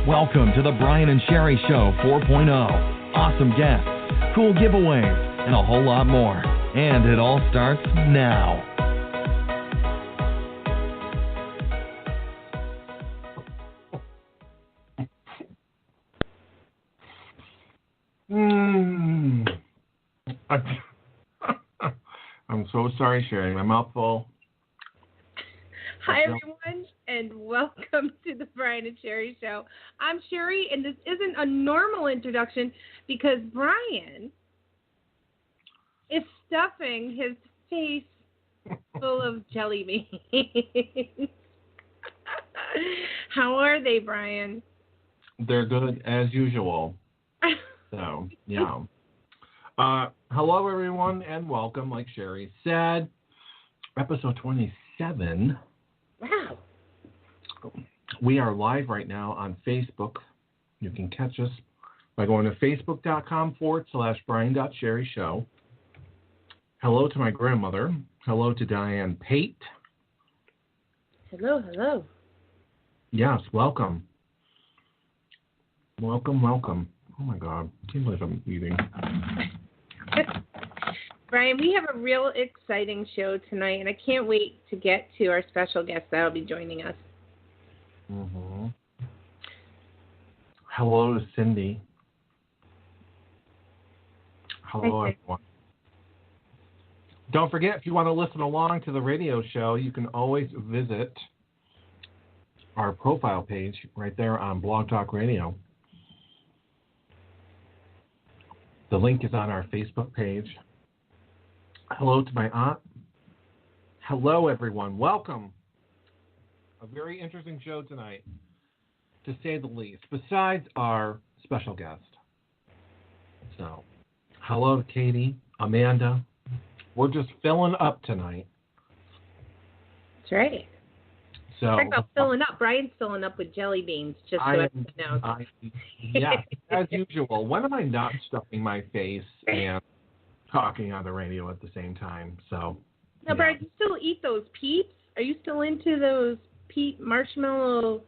Welcome to the Brian and Sherry Show 4.0. Awesome guests, cool giveaways, and a whole lot more. And it all starts now. I'm so sorry, Sherry. My mouth full. Hi, everyone, and welcome to the Brian and Sherry Show. I'm Sherry, and this isn't a normal introduction because Brian is stuffing his face full of jelly beans. How are they, Brian? They're good as usual. So, yeah. Hello, everyone, and welcome, like Sherry said, episode 27. Wow. We are live right now on Facebook. You can catch us by going to facebook.com/Brian.SherryShow. Hello to my grandmother. Hello to Diane Pate. Hello, hello. Yes, welcome. Welcome. Oh, my God. I can't believe I'm eating. Brian, we have a real exciting show tonight, and I can't wait to get to our special guest that will be joining us. Mm-hmm. Hello to Cindy. Hello, everyone. Don't forget, if you want to listen along to the radio show, you can always visit our profile page right there on Blog Talk Radio. The link is on our Facebook page. Hello to my aunt. Hello, everyone. Welcome. A very interesting show tonight, to say the least, besides our special guest. So, hello to Katie, Amanda. We're just filling up tonight. That's right. So, talk about filling up. Brian's filling up with jelly beans, just so everyone knows. Yeah, as usual. When am I not stuffing my face and talking on the radio at the same time? So, now, yeah. Brian, do you still eat those peeps? Are you still into those peep marshmallow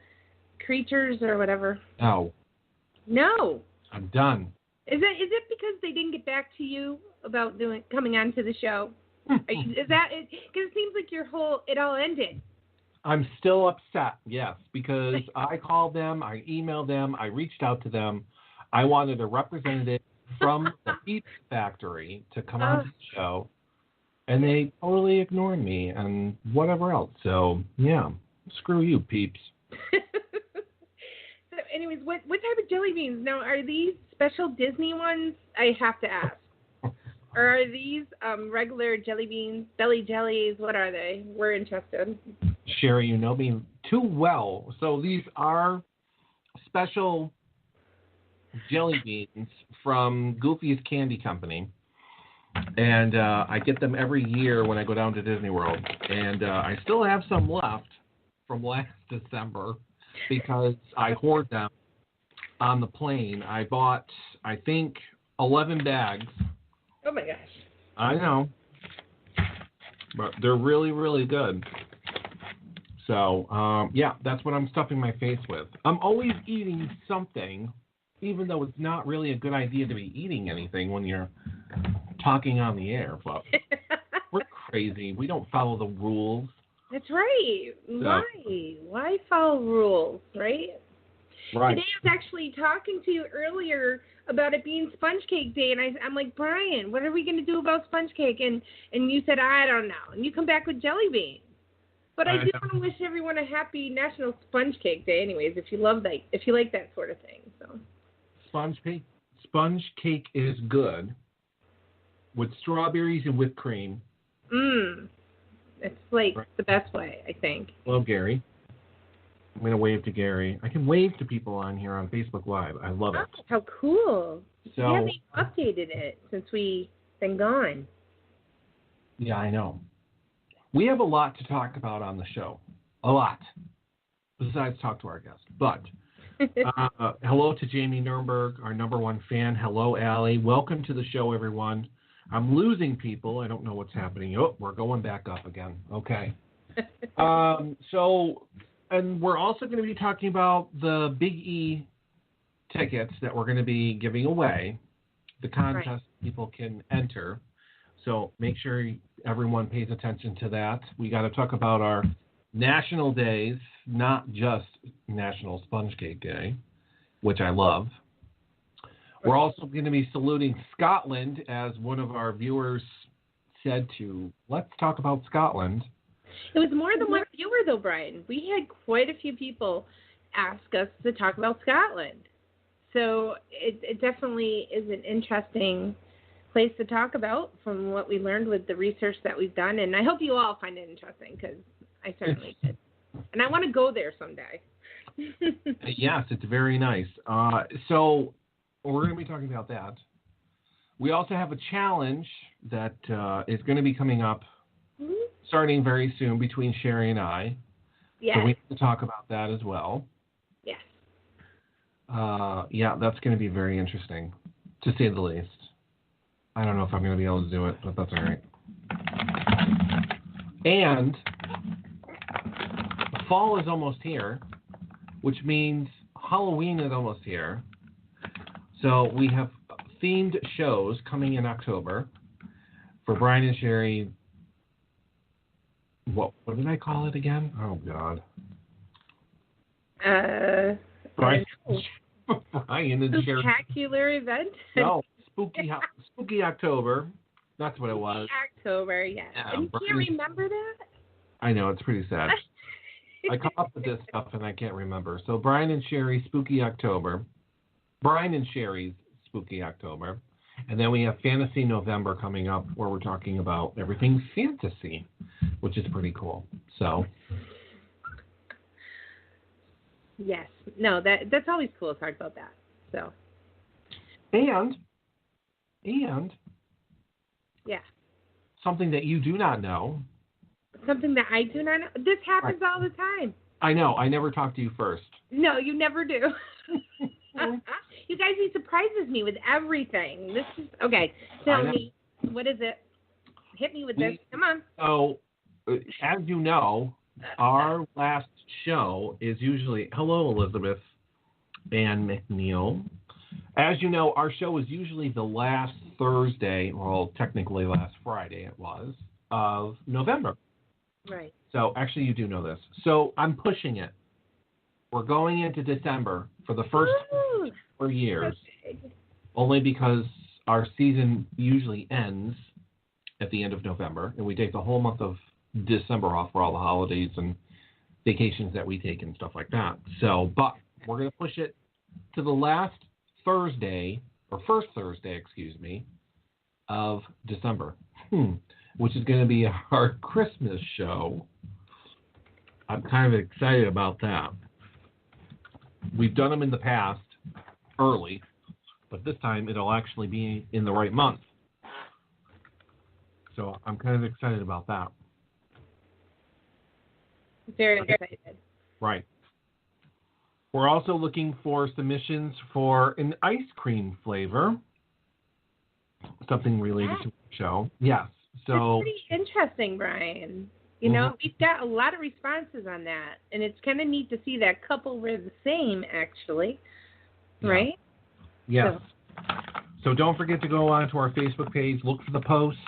creatures or whatever? No. I'm done. Is it because they didn't get back to you about coming on to the show? Is that it? Because it seems like it all ended. I'm still upset, yes, because I called them, I emailed them, I reached out to them. I wanted a representative from the Peeps Factory to come on to the show, and they totally ignored me and whatever else. So, yeah, screw you, Peeps. So, anyways, what type of jelly beans? Now, are these special Disney ones? I have to ask. Or are these regular jelly beans, belly jellies? What are they? We're interested. Sherry, you know me too well. So these are special jelly beans from Goofy's Candy Company. And I get them every year when I go down to Disney World. And I still have some left from last December because I hoard them on the plane. I bought, I think, 11 bags. Oh, my gosh. I know. But they're really, really good. So, yeah, that's what I'm stuffing my face with. I'm always eating something, even though it's not really a good idea to be eating anything when you're talking on the air. But we're crazy. We don't follow the rules. That's right. So, why follow rules, right? Right. Today I was actually talking to you earlier about it being Sponge Cake Day, and I'm like, Brian, what are we going to do about sponge cake? And you said, I don't know. And you come back with jelly beans. But I do want to wish everyone a happy National Sponge Cake Day, anyways, if you like that sort of thing. So sponge cake is good with strawberries and whipped cream. It's like the best way, I think. Hello, Gary. I'm going to wave to Gary. I can wave to people on here on Facebook Live. I love it. How cool. So, you haven't updated it since we've been gone. Yeah, I know. We have a lot to talk about on the show. A lot. Besides talk to our guest. But hello to Jamie Nurnberg, our number one fan. Hello, Allie. Welcome to the show, everyone. I'm losing people. I don't know what's happening. Oh, we're going back up again. Okay. So And we're also going to be talking about the Big E tickets that we're going to be giving away. The contest people can enter. So make sure everyone pays attention to that. We got to talk about our national days, not just National Sponge Cake Day, which I love. We're also going to be saluting Scotland, as one of our viewers said to. Let's talk about Scotland. It was more than one viewer, though, Brian. We had quite a few people ask us to talk about Scotland. So it definitely is an interesting place to talk about from what we learned with the research that we've done. And I hope you all find it interesting, because I certainly did. And I want to go there someday. Yes, it's very nice. So we're going to be talking about that. We also have a challenge that is going to be coming up starting very soon between Sherry and I. Yes. So we need to talk about that as well. Yes. Yeah, that's going to be very interesting, to say the least. I don't know if I'm going to be able to do it, but that's all right. And fall is almost here, which means Halloween is almost here. So we have themed shows coming in October for Brian and Sherry. What did I call it again? Oh, God. Brian and Sherry. Spectacular event? No, Spooky October. That's what it was. October, yes. Yeah, and you can't remember that? I know, it's pretty sad. I come up with this stuff and I can't remember. So Brian and Sherry, Spooky October. Brian and Sherry's Spooky October. And then we have Fantasy November coming up, where we're talking about everything fantasy, which is pretty cool. So. Yes. No, that's always cool to talk about that. So. And. Yeah. Something that you do not know. Something that I do not know. This happens all the time. I know. I never talk to you first. No, you never do. You guys, he surprises me with everything. This is okay. Tell me, what is it? Hit me with this. Come on. So, as you know, our last show is usually hello, Elizabeth and McNeil. As you know, our show is usually the last Thursday, well, technically last Friday it was, of November. Right. So, actually, you do know this. So, I'm pushing it. We're going into December for the first 4 years, only because our season usually ends at the end of November, and we take the whole month of December off for all the holidays and vacations that we take and stuff like that. So, but we're going to push it to the last Thursday, or first Thursday, excuse me, of December, which is going to be our Christmas show. I'm kind of excited about that. We've done them in the past early, but this time it'll actually be in the right month. So I'm kind of excited about that. Very excited. Right. We're also looking for submissions for an ice cream flavor, something related to the show. Yes. So that's pretty interesting, Brian. You know, we've got a lot of responses on that, and it's kind of neat to see that couple were the same, actually. Yeah. Right? Yes. So don't forget to go onto our Facebook page, look for the posts.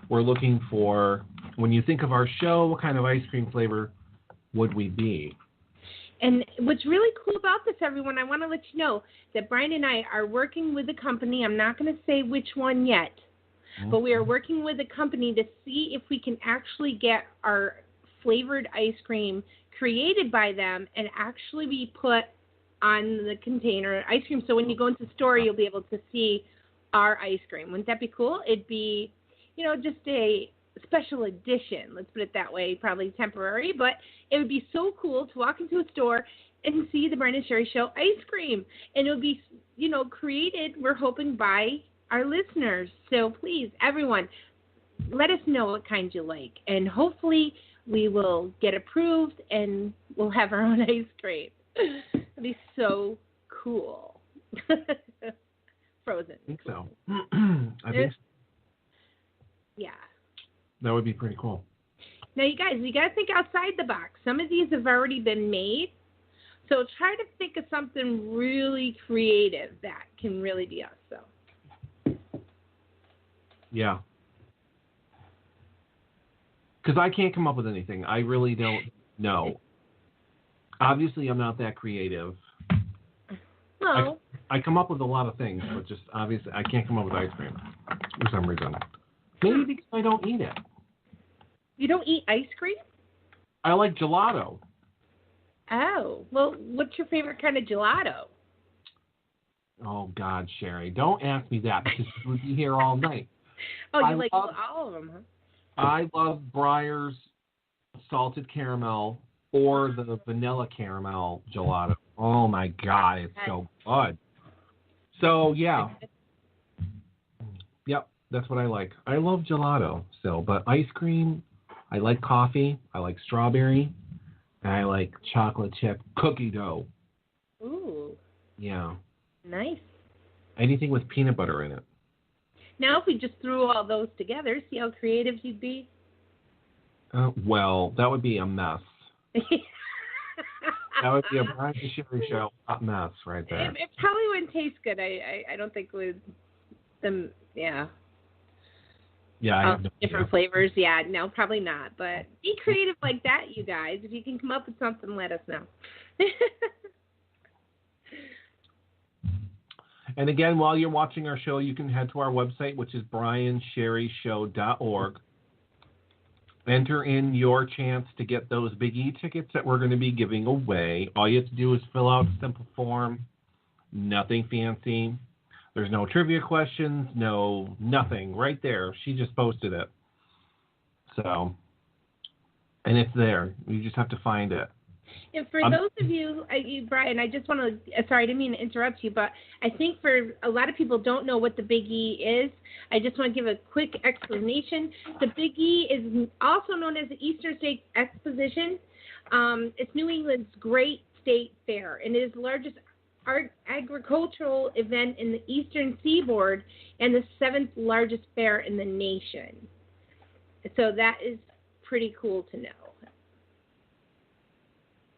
We're looking for, when you think of our show, what kind of ice cream flavor would we be? And what's really cool about this, everyone, I want to let you know that Brian and I are working with a company. I'm not going to say which one yet. But we are working with a company to see if we can actually get our flavored ice cream created by them and actually be put on the container ice cream. So when you go into the store, you'll be able to see our ice cream. Wouldn't that be cool? It'd be, you know, just a special edition. Let's put it that way. Probably temporary, but it would be so cool to walk into a store and see the Brian and Sherry Show ice cream. And it would be, you know, created, we're hoping, by our listeners. So please, everyone, let us know what kind you like, and hopefully we will get approved and we'll have our own ice cream. It'd be so cool. Frozen. I think so. I think so. Yeah. That would be pretty cool. Now, you guys, you got to think outside the box. Some of these have already been made. So try to think of something really creative that can really be us. So. Yeah. Because I can't come up with anything. I really don't know. Obviously, I'm not that creative. No. I come up with a lot of things, but just obviously I can't come up with ice cream for some reason. Maybe because I don't eat it. You don't eat ice cream? I like gelato. Oh, well, what's your favorite kind of gelato? Oh, God, Sherry, don't ask me that because you would be here all night. Oh, you like all of them, huh? I love Breyer's salted caramel or the vanilla caramel gelato. Oh, my God, it's so good. So, yeah. Yep, that's what I like. I love gelato still, but ice cream, I like coffee, I like strawberry, and I like chocolate chip cookie dough. Ooh. Yeah. Nice. Anything with peanut butter in it. Now, if we just threw all those together, see how creative you'd be? Well, that would be a mess. That would be a Brian and Sherry show hot mess right there. It probably wouldn't taste good. I don't think with them, yeah. Yeah, I have no different idea. flavors. Yeah, no, probably not. But be creative like that, you guys. If you can come up with something, let us know. And again, while you're watching our show, you can head to our website, which is briansherryshow.org. Enter in your chance to get those Big E tickets that we're going to be giving away. All you have to do is fill out a simple form. Nothing fancy. There's no trivia questions, nothing. Right there. She just posted it. So, and it's there. You just have to find it. And for those of you, Brian, I just want to, sorry, I didn't mean to interrupt you, but I think for a lot of people don't know what the Big E is. I just want to give a quick explanation. The Big E is also known as the Eastern State Exposition. It's New England's great state fair, and it is the largest agricultural event in the Eastern Seaboard and the 7th largest fair in the nation. So that is pretty cool to know.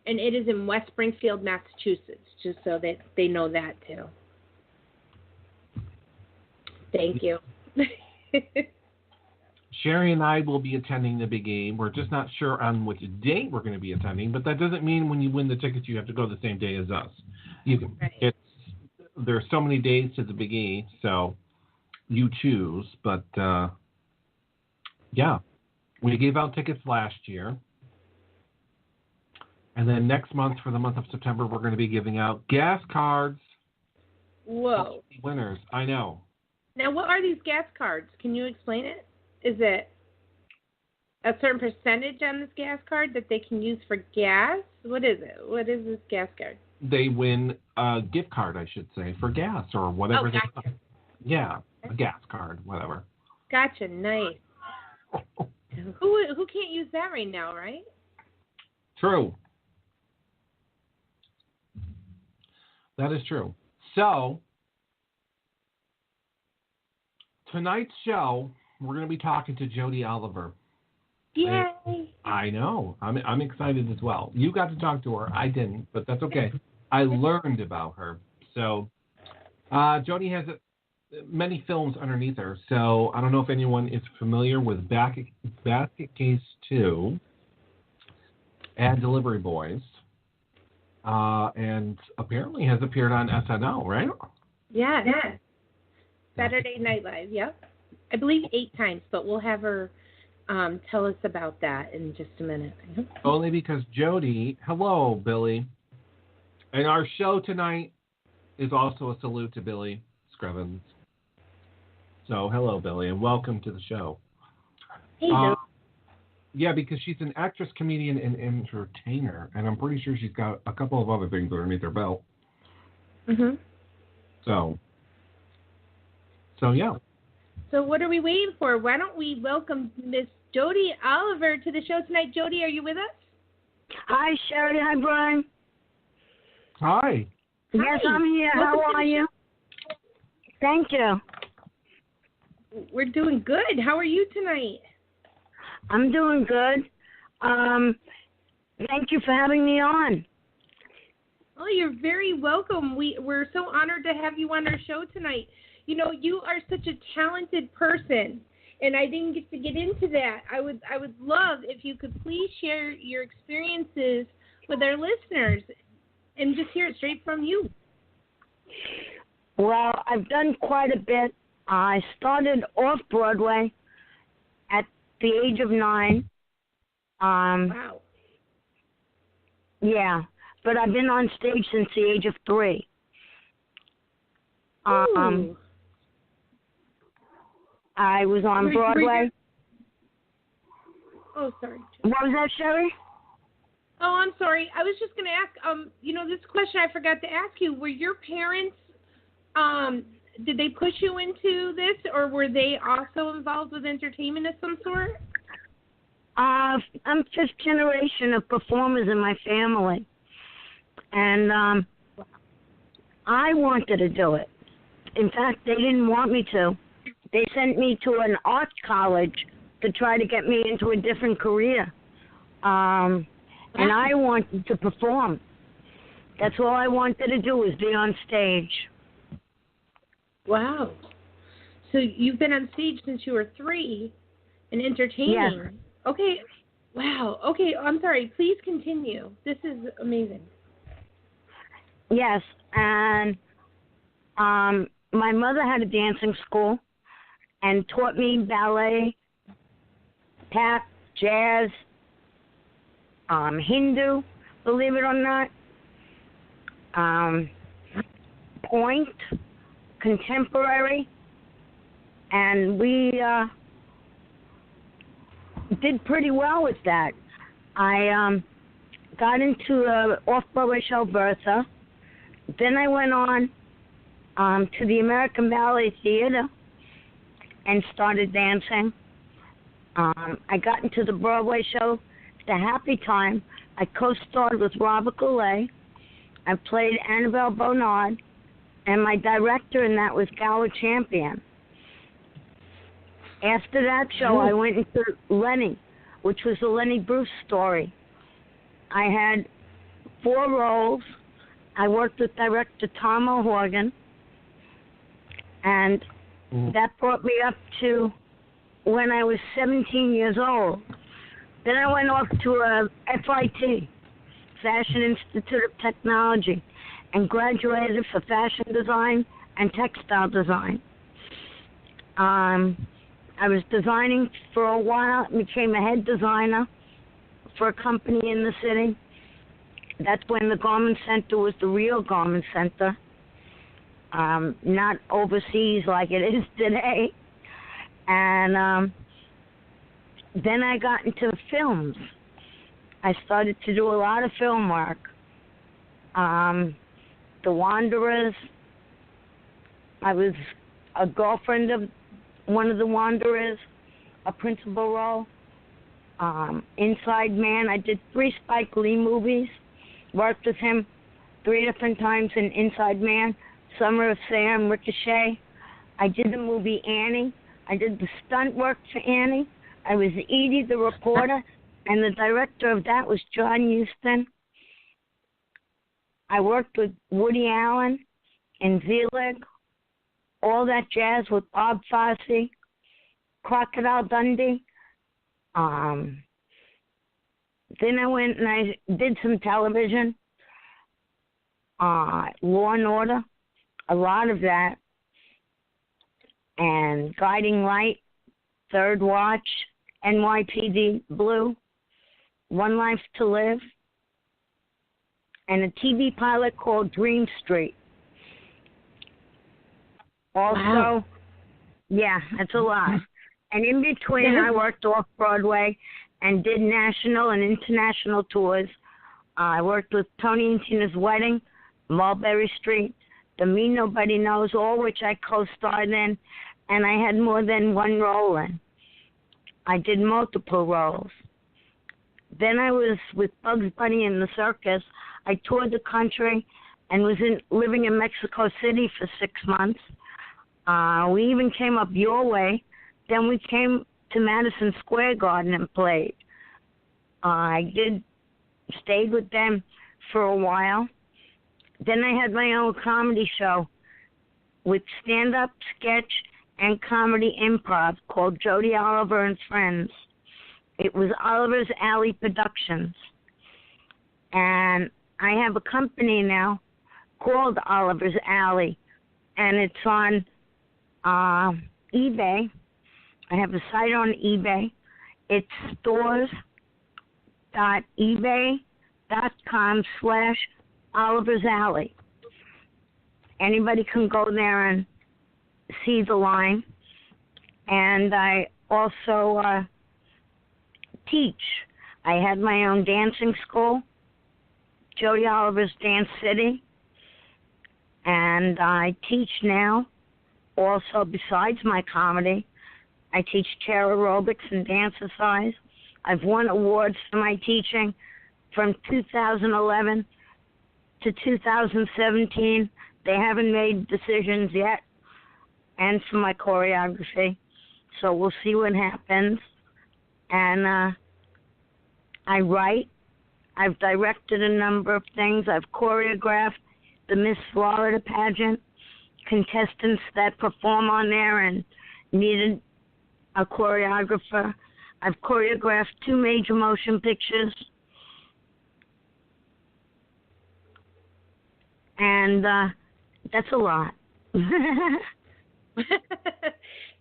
And it is in West Springfield, Massachusetts, just so that they know that too. Thank you. Sherry and I will be attending the Big E. We're just not sure on which date we're going to be attending, but that doesn't mean when you win the tickets you have to go the same day as us. You can. Right. There's so many days to the Big E, so you choose. But yeah, we gave out tickets last year. And then next month, for the month of September, we're going to be giving out gas cards. Whoa. Winners, I know. Now, what are these gas cards? Can you explain it? Is it a certain percentage on this gas card that they can use for gas? What is it? What is this gas card? They win a gift card, I should say, for gas or whatever. Oh, gotcha. Yeah, a gas card, whatever. Gotcha, nice. Who can't use that right now, right? True. That is true. So, tonight's show, we're going to be talking to Jody Oliver. Yay! I know. I'm excited as well. You got to talk to her. I didn't, but that's okay. I learned about her. So, Jody has many films underneath her. So, I don't know if anyone is familiar with Basket Case 2 and Delivery Boys. And apparently has appeared on SNL, right? Yeah. Saturday Night Live, yep. I believe 8 times, but we'll have her tell us about that in just a minute. Only because Jody, hello, Billy. And our show tonight is also a salute to Billy Scrivens. So, hello, Billy, and welcome to the show. Hey, Bill. Yeah, because she's an actress, comedian, and entertainer, and I'm pretty sure she's got a couple of other things underneath her belt. Mhm. So yeah. So what are we waiting for? Why don't we welcome Miss Jody Oliver to the show tonight? Jody, are you with us? Hi, Sherry. Hi, Brian. Hi. Yes, Hi. I'm here. Welcome How are you? Thank you. We're doing good. How are you tonight? I'm doing good. Thank you for having me on. Oh, you're very welcome. We're so honored to have you on our show tonight. You know, you are such a talented person, and I didn't get to get into that. I would love if you could please share your experiences with our listeners and just hear it straight from you. Well, I've done quite a bit. I started off Broadway at the age of 9. Wow. Yeah, but I've been on stage since the age of 3. Ooh. I was on Broadway. Oh, sorry. What was that, Sherry? Oh, I'm sorry. I was just going to ask, this question I forgot to ask you. Were your parents, did they push you into this, or were they also involved with entertainment of some sort? I'm 5th generation of performers in my family. And I wanted to do it. In fact, they didn't want me to. They sent me to an art college to try to get me into a different career. And I wanted to perform. That's all I wanted to do was be on stage. Wow. So you've been on stage since you were 3 and entertaining. Yes. Okay. Wow. Okay, I'm sorry. Please continue. This is amazing. Yes, and my mother had a dancing school and taught me ballet, tap, jazz, Hindu, believe it or not, point, contemporary, and we did pretty well with that. I got into an off-Broadway show, Bertha. Then I went on to the American Ballet Theater and started dancing. I got into the Broadway show, The Happy Time. I co-starred with Robert Goulet. I played Annabelle Bonnard, and my director in that was Gower Champion. After that show, I went into Lenny, which was the Lenny Bruce story. I had 4 roles. I worked with director Tom O'Horgan, and that brought me up to when I was 17 years old. Then I went off to a FIT, Fashion Institute of Technology, and graduated for fashion design and textile design. I was designing for a while, became a head designer for a company in the city. That's when the Garment Center was the real Garment Center, not overseas like it is today. And then I got into films. I started to do a lot of film work. The Wanderers. I was a girlfriend of one of the Wanderers, a principal role. Inside Man. I did 3 Spike Lee movies. Worked with him 3 different times in Inside Man, Summer of Sam, Ricochet. I did the movie Annie. I did the stunt work for Annie. I was Edie, the reporter, and the director of that was John Huston. I worked with Woody Allen and Zelig, all that jazz with Bob Fosse, Crocodile Dundee. Then I went and I did some television, Law and Order, a lot of that, and Guiding Light, Third Watch, NYPD Blue, One Life to Live, and a TV pilot called Dream Street. Also, yeah, that's a lot. And in between, I worked off-Broadway and did national and international tours. I worked with Tony and Tina's Wedding, Mulberry Street, The Me Nobody Knows, all which I co-starred in, and I had more than 1 role in. I did multiple roles. Then I was with Bugs Bunny in the circus. I toured the country and was living in Mexico City for 6 months. We even came up your way. Then we came to Madison Square Garden and played. I stayed with them for a while. Then I had my own comedy show with stand-up, sketch, and comedy improv called Jody Oliver and Friends. It was Oliver's Alley Productions. And I have a company now called Oliver's Alley, and it's on eBay. I have a site on eBay. It's stores.ebay.com/Oliver's Alley. Anybody can go there and see the line. And I also teach. I had my own dancing school, Jody Oliver's Dance City, and I teach now. Also, besides my comedy, I teach chair aerobics and dance exercise. I've won awards for my teaching from 2011 to 2017. They haven't made decisions yet, and for my choreography. So we'll see what happens. And I write. I've directed a number of things. I've choreographed the Miss Florida pageant, contestants that perform on there and needed a choreographer. I've choreographed 2 major motion pictures. And that's a lot.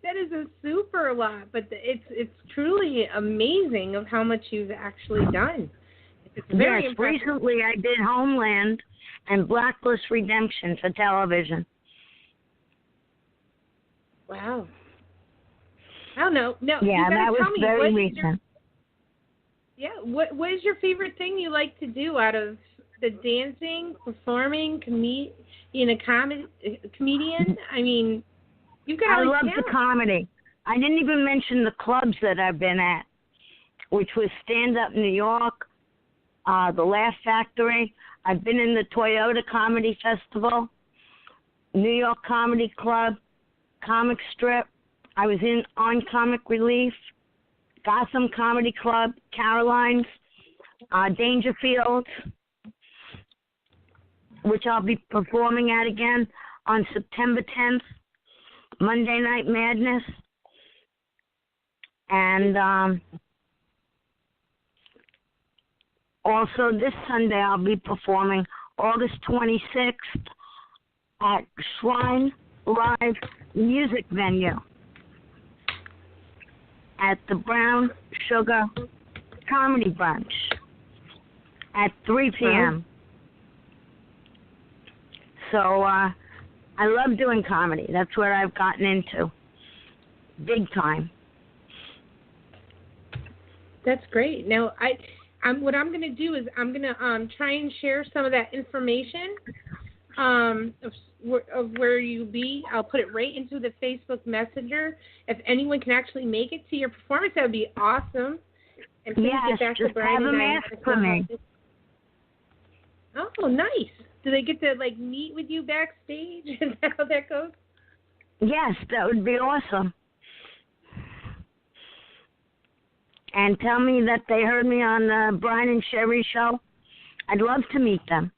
That is a super lot, but it's truly amazing of how much you've actually done. It's very impressive. Recently I did Homeland and Blacklist Redemption for television. Wow. I don't know. No, yeah, that was very recent. What is your favorite thing you like to do out of the dancing, performing, being a comedian? I mean, you've got. I love the comedy. I didn't even mention the clubs that I've been at, which was Stand Up New York, the Laugh Factory. I've been in the Toyota Comedy Festival, New York Comedy Club, Comic Strip. I was on Comic Relief, Gotham Comedy Club, Caroline's, Dangerfield, which I'll be performing at again on September 10th, Monday Night Madness. And also this Sunday I'll be performing August 26th at Shrine Live Music Venue at the Brown Sugar Comedy Brunch at 3 p.m. So I love doing comedy. That's where I've gotten into big time. That's great. Now, what I'm going to do is I'm going to try and share some of that information of where you be. I'll put it right into the Facebook Messenger. If anyone can actually make it to your performance, that would be awesome. And please get back to Brian have a mask for me. Oh, nice. Do they get to meet with you backstage? Is that how that goes? Yes, that would be awesome. And tell me that they heard me on the Brian and Sherry show. I'd love to meet them.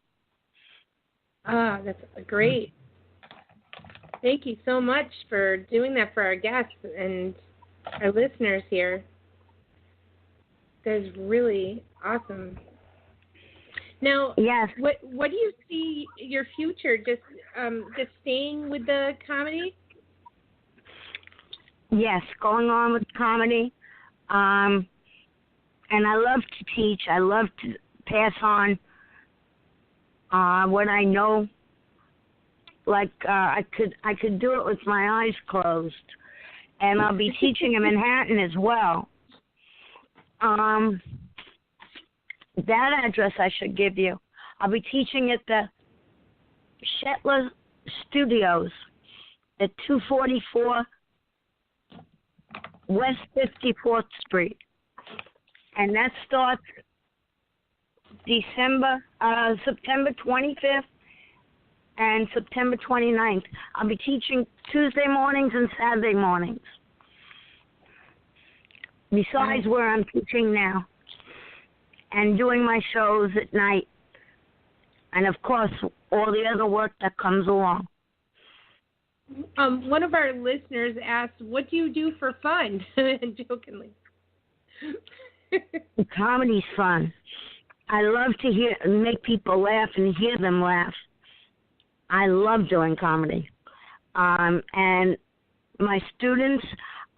Ah, that's great. Thank you so much for doing that for our guests and our listeners here. That's really awesome. Now, yes. What do you see your future? Just staying with the comedy? Yes, going on with comedy. And I love to teach. I love to pass on what I know. I could do it with my eyes closed. And I'll be teaching in Manhattan as well. That address I should give you. I'll be teaching at the Shetler Studios at 244 West 54th Street. And that starts September 25th and September 29th. I'll be teaching Tuesday mornings and Saturday mornings, besides where I'm teaching now. and doing my shows at night. And, of course, all the other work that comes along. One of our listeners asked, what do you do for fun? Jokingly. Comedy's fun. I love to make people laugh and hear them laugh. I love doing comedy. And my students,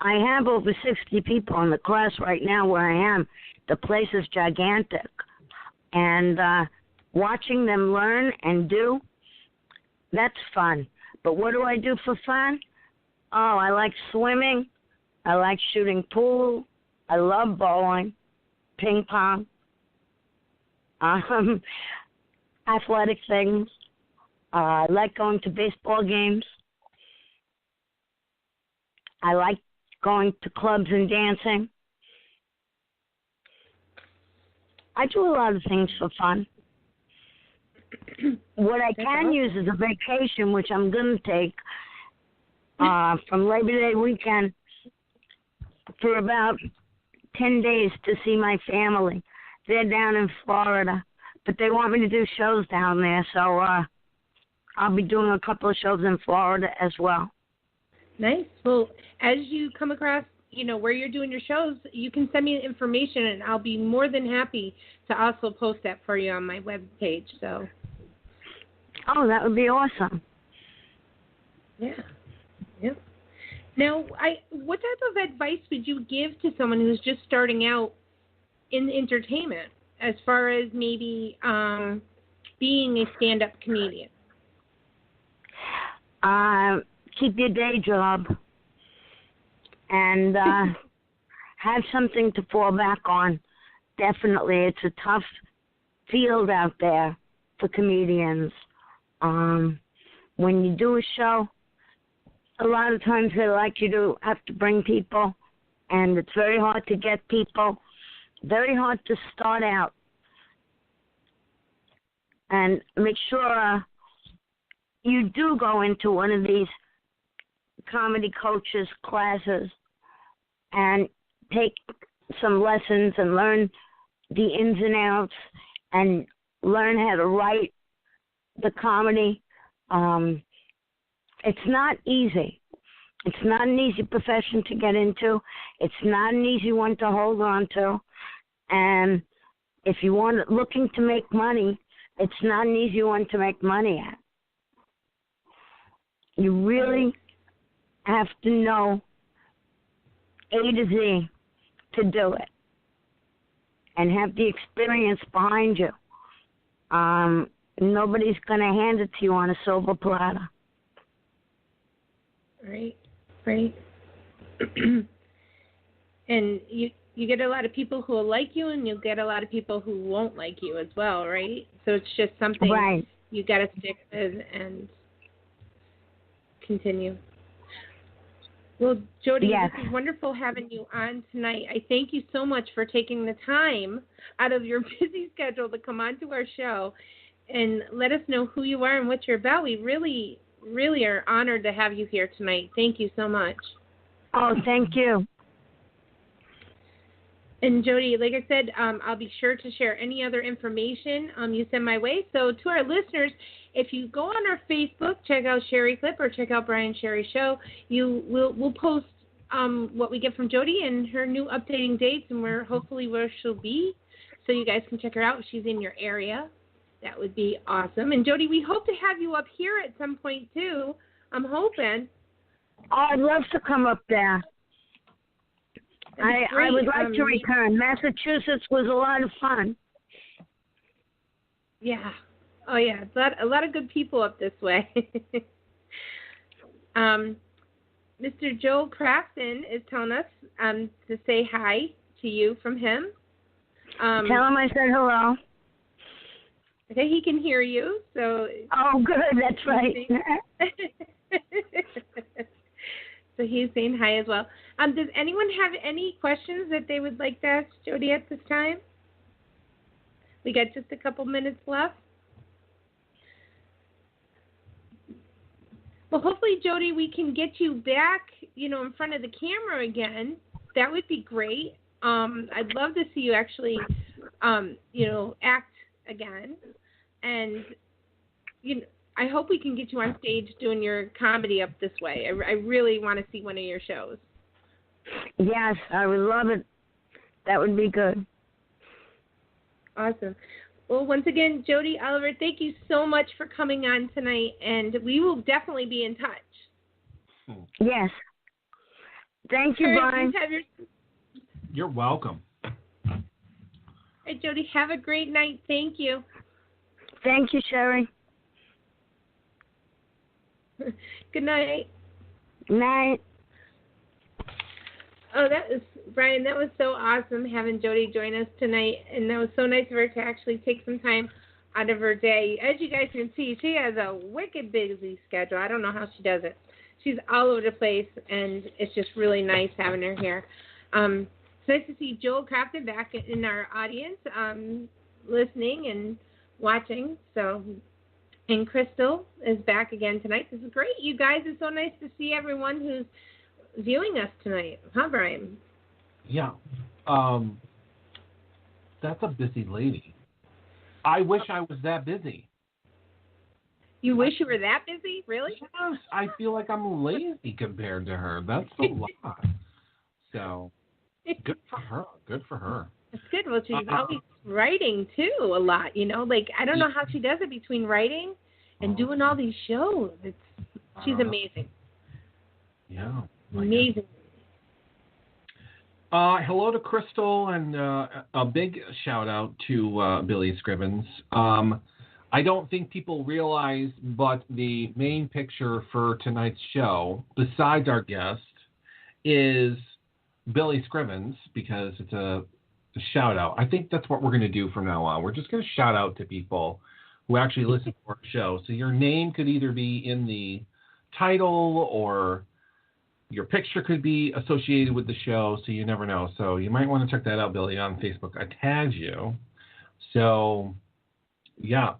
I have over 60 people in the class right now where I am. The place is gigantic. And watching them learn and do, that's fun. But what do I do for fun? Oh, I like swimming. I like shooting pool. I love bowling, ping pong, athletic things. I like going to baseball games. I like going to clubs and dancing. I do a lot of things for fun. What I can use is a vacation, which I'm going to take from Labor Day weekend for about 10 days to see my family. They're down in Florida, but they want me to do shows down there, so I'll be doing a couple of shows in Florida as well. Nice. Well, as you come across, where you're doing your shows, you can send me the information, and I'll be more than happy to also post that for you on my webpage. So. Oh, that would be awesome. Yeah. Yep. Now, what type of advice would you give to someone who's just starting out in entertainment, as far as maybe being a stand-up comedian? Keep your day job and have something to fall back on. Definitely, it's a tough field out there for comedians. When you do a show, a lot of times they like you to have to bring people, and it's very hard to get people, very hard to start out. And make sure you do go into one of these comedy coaches classes and take some lessons and learn the ins and outs and learn how to write the comedy. It's not easy. It's not an easy profession to get into. It's not an easy one to hold on to. And if you want looking to make money, it's not an easy one to make money at. You really have to know A to Z to do it and have the experience behind you. Nobody's going to hand it to you on a silver platter. Right. And you get a lot of people who will like you, and you'll get a lot of people who won't like you as well, right? So it's just something you got to stick with and continue. Well, Jody, This is wonderful having you on tonight. I thank you so much for taking the time out of your busy schedule to come on to our show and let us know who you are and what you're about. We really, really are honored to have you here tonight. Thank you so much. Oh, thank you. And Jody, like I said, I'll be sure to share any other information you send my way. So to our listeners, if you go on our Facebook, check out Sherry Clip or check out Brian Sherry Show, we'll post what we get from Jody and her new updating dates and where she'll be, so you guys can check her out if she's in your area. That would be awesome. And Jody, we hope to have you up here at some point too. I'm hoping. Oh, I'd love to come up there. I would like to return. Massachusetts was a lot of fun. Yeah. Oh, yeah. A lot of good people up this way. Mr. Joe Crafton is telling us to say hi to you from him. Tell him I said hello. Okay, he can hear you. So. Oh, good. That's right. So he's saying hi as well. Does anyone have any questions that they would like to ask Jody at this time? We got just a couple minutes left. Well, hopefully, Jody, we can get you back, in front of the camera again. That would be great. I'd love to see you actually act again. And, I hope we can get you on stage doing your comedy up this way. I really want to see one of your shows. Yes, I would love it. That would be good. Awesome. Well, once again, Jody Oliver, thank you so much for coming on tonight, and we will definitely be in touch. Yes. Thank you, Brian. You're welcome. Hey, Jody, have a great night. Thank you. Thank you, Sherry. Good night. Night. Oh, Brian, that was so awesome having Jody join us tonight, and that was so nice of her to actually take some time out of her day. As you guys can see, she has a wicked busy schedule. I don't know how she does it. She's all over the place, and it's just really nice having her here. It's nice to see Joel Crafton back in our audience, listening and watching. And Crystal is back again tonight. This is great, you guys. It's so nice to see everyone who's viewing us tonight. Huh, Brian? Yeah. That's a busy lady. I wish I was that busy. You wish you were that busy? Really? Yes. I feel like I'm lazy compared to her. That's a lot. So, good for her. Good for her. It's good. Well, she's always writing, too, a lot, I don't know how she does it between writing and doing all these shows. She's amazing. Yeah. Amazing. Hello to Crystal, and a big shout out to Billy Scrivens. I don't think people realize, but the main picture for tonight's show, besides our guest, is Billy Scrivens, because it's a shout out. I think that's what we're going to do from now on. We're just going to shout out to people who actually listen to our show. So your name could either be in the title, or your picture could be associated with the show, so you never know. So you might want to check that out, Billy, on Facebook. I tagged you. So, yeah,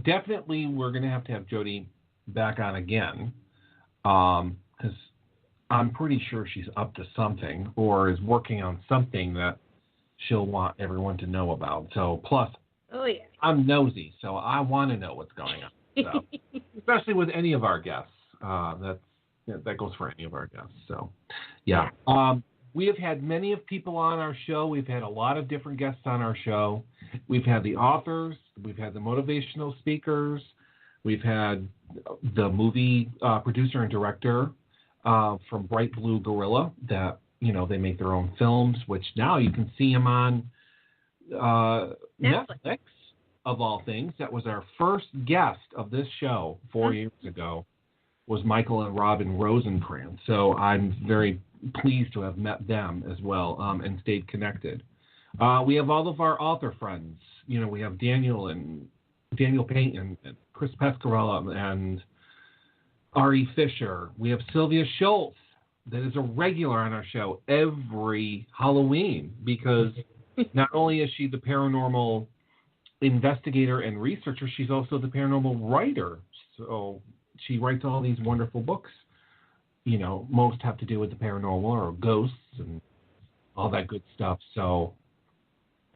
definitely we're going to have Jody back on again, because I'm pretty sure she's up to something or is working on something that she'll want everyone to know about. So, plus, I'm nosy, so I want to know what's going on. So, especially with any of our guests. That goes for any of our guests. So, yeah. We have had many of people on our show. We've had a lot of different guests on our show. We've had the authors. We've had the motivational speakers. We've had the movie producer and director from Bright Blue Gorilla that, they make their own films, which now you can see them on Netflix, of all things. That was our first guest of this show 4 years ago, was Michael and Robin Rosenkrantz. So I'm very pleased to have met them as well, and stayed connected. We have all of our author friends. We have Daniel Payton and Chris Pescarella and Ari Fisher. We have Sylvia Schultz, that is a regular on our show every Halloween, because not only is she the paranormal investigator and researcher, she's also the paranormal writer. So she writes all these wonderful books. Most have to do with the paranormal or ghosts and all that good stuff. So,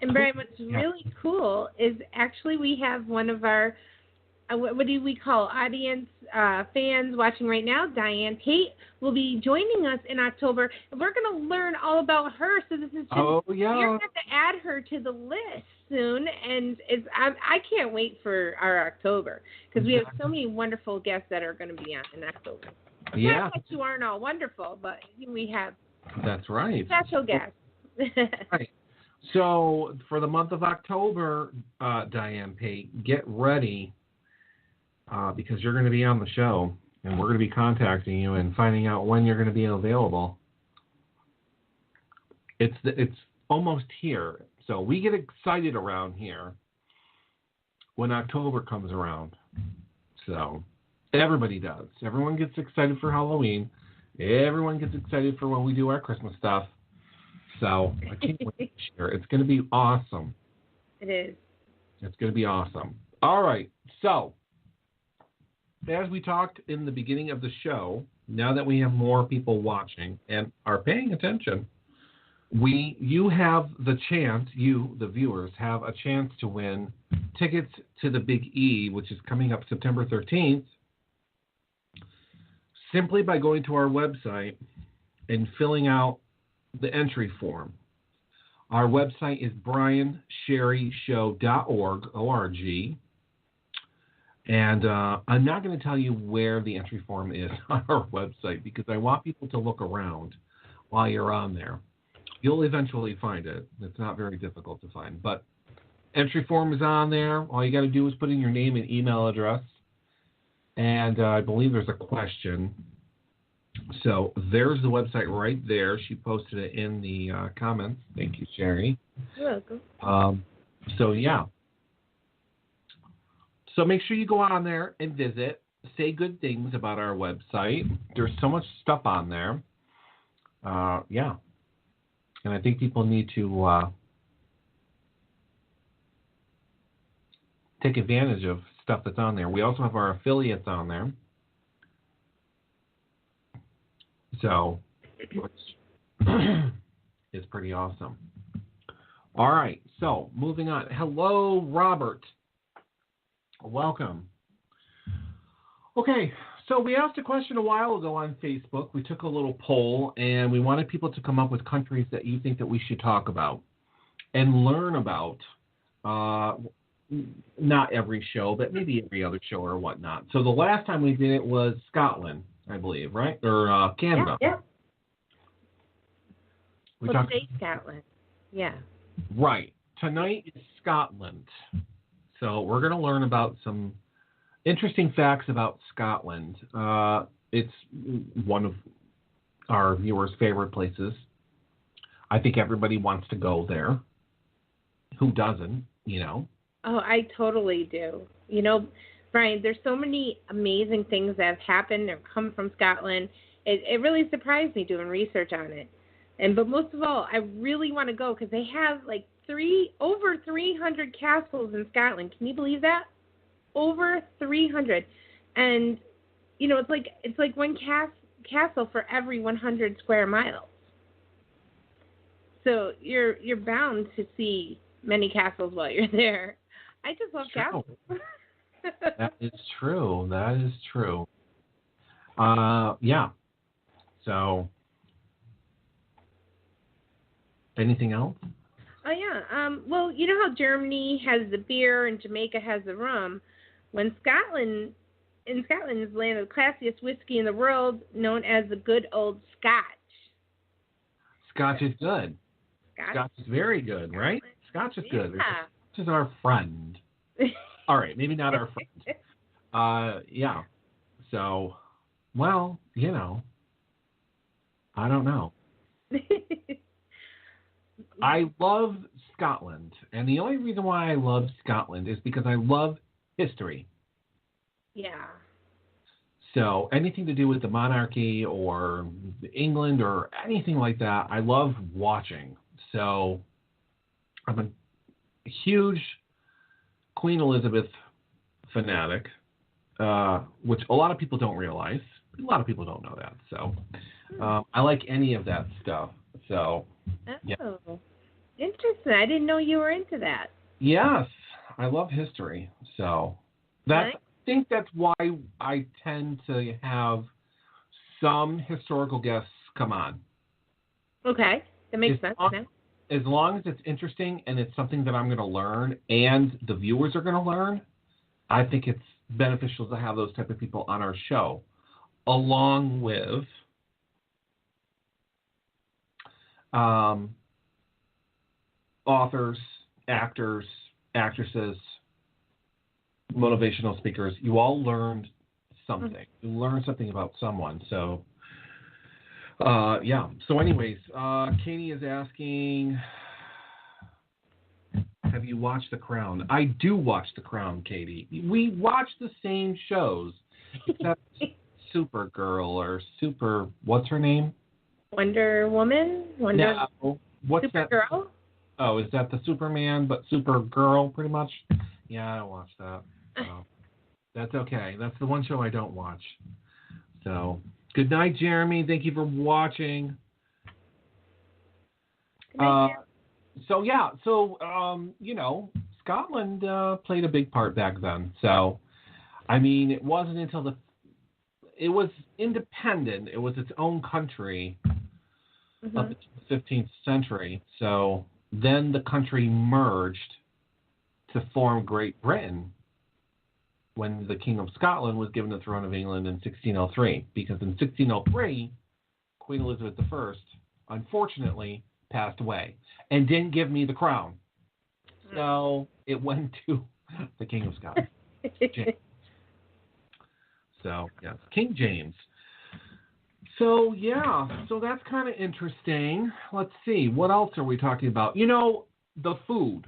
and Brian, what's really cool is actually we have one of our, what do we call, audience fans watching right now, Diane Pate, will be joining us in October. And we're going to learn all about her. So this is just, you're going to have to add her to the list soon. And I can't wait for our October, because we have so many wonderful guests that are going to be on in October. Yeah. Not that you aren't all wonderful, but we have That's right. special guests. Right. So for the month of October, Diane Pate, get ready, because you're going to be on the show, and we're going to be contacting you and finding out when you're going to be available. It's almost here. So we get excited around here when October comes around. So everybody does. Everyone gets excited for Halloween. Everyone gets excited for when we do our Christmas stuff. So I can't wait to share. It's going to be awesome. It is. It's going to be awesome. All right. So as we talked in the beginning of the show, now that we have more people watching and are paying attention, you have the chance, you, the viewers, have a chance to win tickets to the Big E, which is coming up September 13th, simply by going to our website and filling out the entry form. Our website is briansherryshow.org, O-R-G. And I'm not going to tell you where the entry form is on our website because I want people to look around while you're on there. You'll eventually find it. It's not very difficult to find. But entry form is on there. All you got to do is put in your name and email address. And I believe there's a question. So there's the website right there. She posted it in the comments. Thank you, Sherry. You're welcome. So, yeah. So make sure you go on there and visit. Say good things about our website. There's so much stuff on there. Yeah. And I think people need to take advantage of stuff that's on there. We also have our affiliates on there. So, which is pretty awesome. All right. So, moving on. Hello, Robert. Welcome. Okay. So we asked a question a while ago on Facebook. We took a little poll, and we wanted people to come up with countries that you think that we should talk about and learn about. Not every show, but maybe every other show or whatnot. So the last time we did it was Scotland, I believe, right? Or Canada. Yeah. Well, today Scotland. Yeah. Right. Tonight is Scotland. So we're going to learn about some interesting facts about Scotland. It's one of our viewers' favorite places. I think everybody wants to go there. Who doesn't, you know? Oh, I totally do. You know, Brian, there's so many amazing things that have happened or come from Scotland. It really surprised me doing research on it. But most of all, I really want to go because they have like over 300 castles in Scotland. Can you believe that? Over 300. And, you know, it's like one castle for every 100 square miles. So you're bound to see many castles while you're there. I just love castles. That is true. That is true. Yeah. So, anything else? Oh, yeah. Well, you know how Germany has the beer and Jamaica has the rum? In Scotland is the land of the classiest whiskey in the world, known as the good old Scotch. Scotch is good. Scotch is very good, right? Scotch is good. Yeah. Scotch is our friend. All right, maybe not our friend. Yeah. So, well, you know, I don't know. I love Scotland, and the only reason why I love Scotland is because I love history. Yeah. So anything to do with the monarchy or England or anything like that, I love watching. So I'm a huge Queen Elizabeth fanatic, which a lot of people don't realize. A lot of people don't know that. So I like any of that stuff. So yeah. Oh, interesting. I didn't know you were into that. Yes, I love history. So I think that's why I tend to have some historical guests come on. Okay, that makes sense. As long as it's interesting and it's something that I'm going to learn and the viewers are going to learn, I think it's beneficial to have those type of people on our show, along with authors, actors, actresses, motivational speakers. You all learned something. You learned something about someone. So, yeah. So anyways, Katie is asking, have you watched The Crown? I do watch The Crown, Katie. We watch the same shows, except Supergirl or what's her name? Wonder Woman? No. What's Supergirl? That? Oh, is that the Superman, but Supergirl, pretty much? Yeah, I don't watch that. So that's okay. That's the one show I don't watch. So, good night, Jeremy. Thank you for watching. Scotland played a big part back then. So, I mean, it wasn't until it was independent. It was its own country up until the 15th century. So then the country merged to form Great Britain when the King of Scotland was given the throne of England in 1603. Because in 1603, Queen Elizabeth I, unfortunately, passed away and didn't give me the crown. So it went to the King of Scotland. James. So, yes, King James. So, so that's kind of interesting. Let's see. What else are we talking about? The food.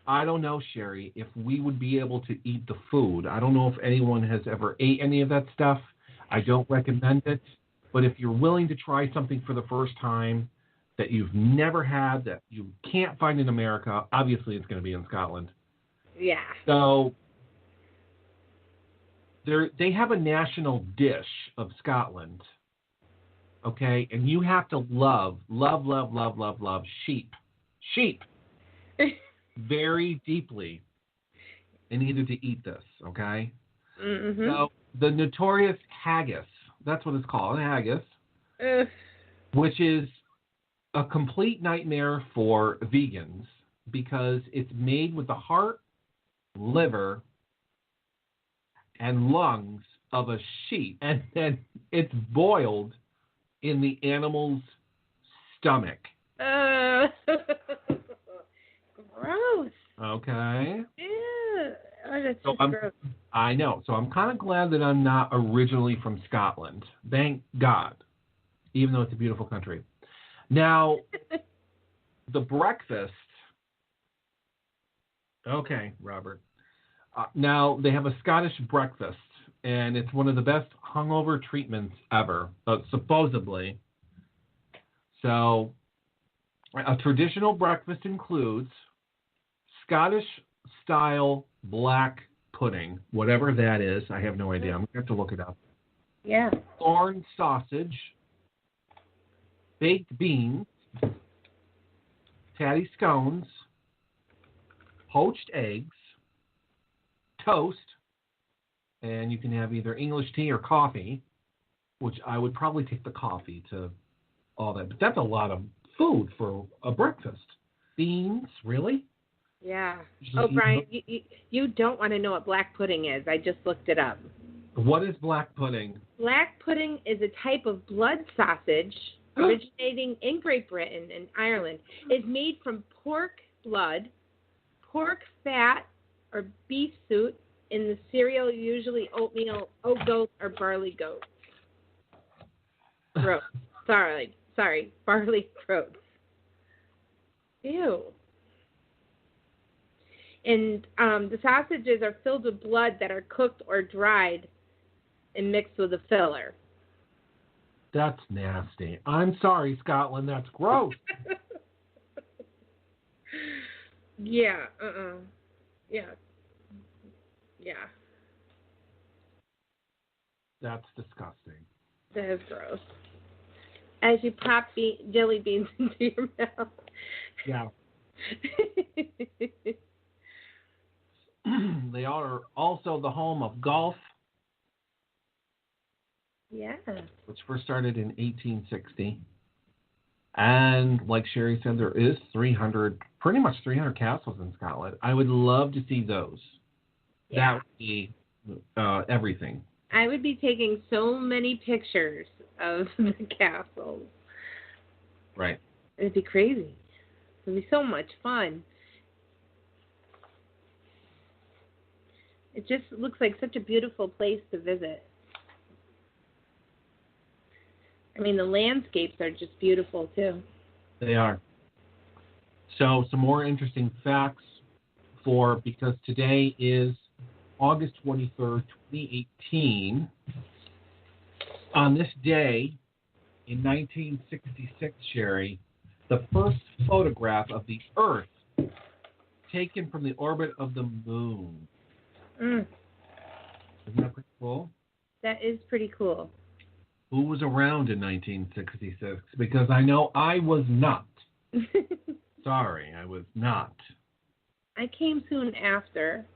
I don't know, Sherry, if we would be able to eat the food. I don't know if anyone has ever ate any of that stuff. I don't recommend it. But if you're willing to try something for the first time that you've never had, that you can't find in America, obviously it's going to be in Scotland. Yeah. So they have a national dish of Scotland, okay? And you have to love sheep. Sheep. Very deeply in order to eat this, okay? Mm-hmm. So the notorious haggis, that's what it's called, haggis, which is a complete nightmare for vegans because it's made with the heart, liver, and lungs of a sheep, and then it's boiled in the animal's stomach. Gross. Okay. Yeah. Oh, that's so gross. I know. So I'm kind of glad that I'm not originally from Scotland. Thank God. Even though it's a beautiful country. Now, the breakfast. Okay, Robert. Now, they have a Scottish breakfast, and it's one of the best hungover treatments ever, supposedly. So, a traditional breakfast includes Scottish-style black pudding, whatever that is. I have no idea. I'm going to have to look it up. Yeah. Corn sausage, baked beans, tatty scones, poached eggs, toast, and you can have either English tea or coffee, which I would probably take the coffee to all that. But that's a lot of food for a breakfast. Beans, really? Yeah. Oh, Brian, you don't want to know what black pudding is. I just looked it up. What is black pudding? Black pudding is a type of blood sausage originating in Great Britain and Ireland. It's made from pork blood, pork fat, or beef suet in the cereal, usually oatmeal, oat goat, or barley goat. Gross. Sorry, barley groats. Ew. And the sausages are filled with blood that are cooked or dried and mixed with a filler. That's nasty. I'm sorry, Scotland. That's gross. Yeah. Yeah. Yeah. That's disgusting. That is gross. As you pop jelly beans into your mouth. Yeah. They are also the home of golf. Yeah. Which first started in 1860. And like Sherry said, there is pretty much 300 castles in Scotland. I would love to see those. Yeah. That would be everything. I would be taking so many pictures of the castles. Right. It'd be crazy. It'd be so much fun. It just looks like such a beautiful place to visit. I mean, the landscapes are just beautiful, too. They are. So, some more interesting facts because today is August 23rd, 2018. On this day, in 1966, Sherry, the first photograph of the Earth taken from the orbit of the moon. Isn't that pretty cool? That is pretty cool. Who was around in 1966? Because I know I was not. Sorry, I was not. I came soon after.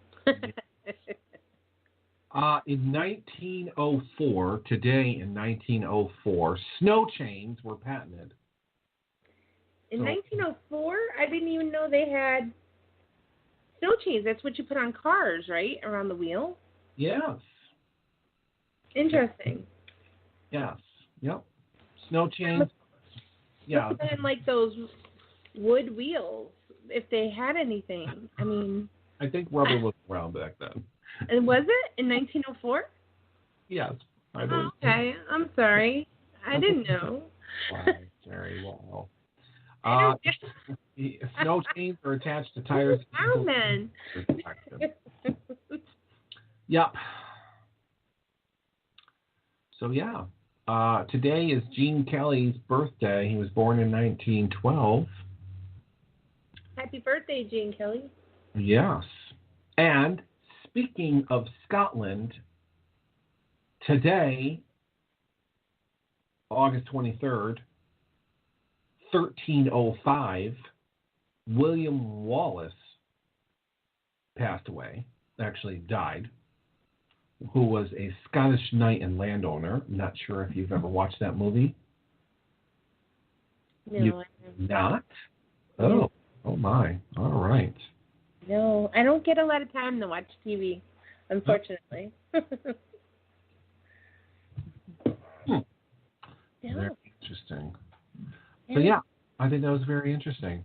In 1904, today in 1904, snow chains were patented. In 1904, I didn't even know they had snow chains. That's what you put on cars, right? Around the wheel? Yes. Interesting. Yes. Yep. Snow chains. Yeah. Must have been like those wood wheels, if they had anything. I mean. I think rubber was around back then. And was it in 1904? Yes. I believe. Okay. I'm sorry. I didn't know. Wow, Jerry. Wow. Snow chains are attached to tires. Wow, then. Yep. So, yeah. Today is Gene Kelly's birthday. He was born in 1912. Happy birthday, Gene Kelly. Yes. And speaking of Scotland, today, August 23rd, 1305, William Wallace passed away, actually died, who was a Scottish knight and landowner. Not sure if you've ever watched that movie. No, you not? Oh, oh my. All right. No, I don't get a lot of time to watch TV, unfortunately. Very interesting. So yeah, I think that was very interesting.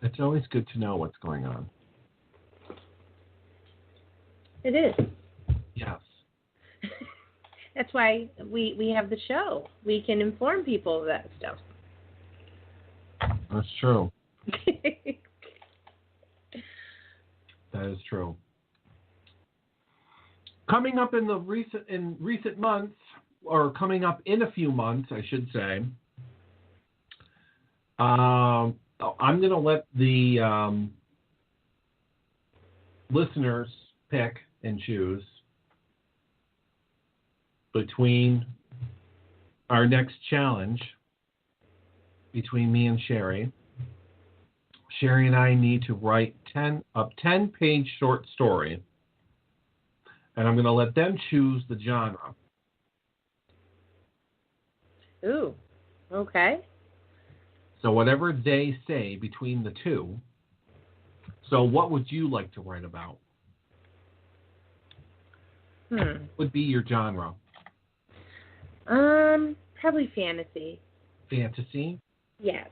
It's always good to know what's going on. It is. Yes. That's why we have the show. We can inform people of that stuff. That's true. That is true. Coming up in recent months, or coming up in a few months, I should say, I'm going to let the listeners pick and choose between our next challenge between me and Sherry. Sherry and I need to write a 10-page short story, and I'm going to let them choose the genre. Ooh, okay. So whatever they say between the two. So what would you like to write about? What would be your genre? Probably fantasy. Fantasy? Yes.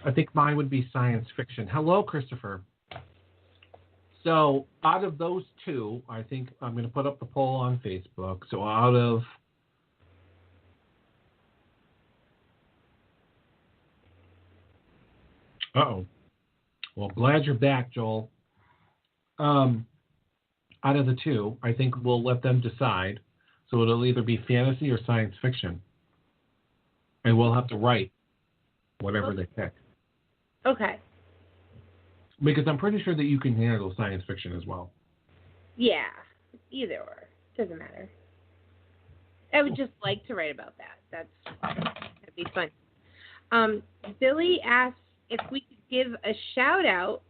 I think mine would be science fiction. Hello, Christopher. So out of those two, I think I'm going to put up the poll on Facebook. So out of well, glad you're back, Joel. Out of the two, I think we'll let them decide. So it'll either be fantasy or science fiction. And we'll have to write whatever they pick. Okay. Because I'm pretty sure that you can handle science fiction as well. Yeah, either or. Doesn't matter. I would just like to write about that. That'd be fun. Billy asked if we could give a shout out